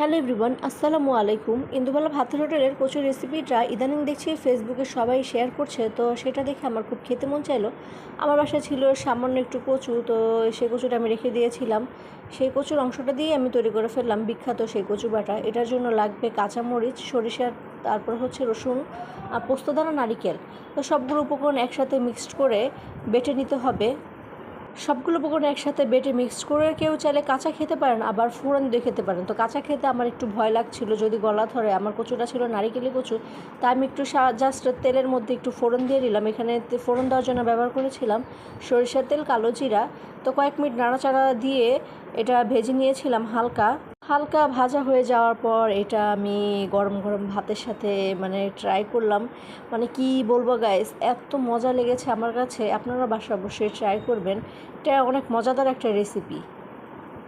Hello everyone, আসসালামু আলাইকুম। ইন্দুবালা ভাতের হোটেলের কচুর রেসিপিটা ইদানিং দেখছি ফেসবুকে সবাই শেয়ার করছে, তো সেটা দেখে আমার খুব খেতে মন চাইলো। আমার বাসায় ছিল সামান্য একটু কচু, তো সেই কচুটা আমি রেখে দিয়েছিলাম। সেই কচুর অংশটা দিয়ে আমি তৈরি করে ফেললাম বিখ্যাত সেই কচু বাটা। এটার জন্য লাগবে কাঁচামরিচ, সরিষার, তারপর হচ্ছে রসুন, পোস্তদানা, নারিকেল। তো সবগুলো উপকরণ একসাথে মিক্সড করে বেটে নিতে হবে। সবগুলো উপকরণ একসাথে বেটে মিক্সড করে কেউ চাইলে কাঁচা খেতে পারেন, আবার ফোড়ন দিয়ে খেতে পারেন। তো কাঁচা খেতে আমার একটু ভয় লাগছিল যদি গলা ধরে। আমার কচুটা ছিল নারিকেলি কচু, তাই আমি একটু জাস্ট তেলের মধ্যে একটু ফোড়ন দিয়ে দিলাম। এখানে ফোড়ন দেওয়ার জন্য ব্যবহার করেছিলাম সরিষার তেল, কালো জিরা। তো কয়েক মিনিট নাড়াচাড়া দিয়ে এটা ভেজে নিয়েছিলাম। হালকা হালকা ভাজা হয়ে যাওয়ার পর এটা আমি গরম গরম ভাতের সাথে ট্রাই করলাম। কি বলবো গাইস, এত মজা লেগেছে আমার কাছে। আপনারা বাসায় অবশ্যই ট্রাই করবেন। এটা অনেক মজাদার একটা রেসিপি।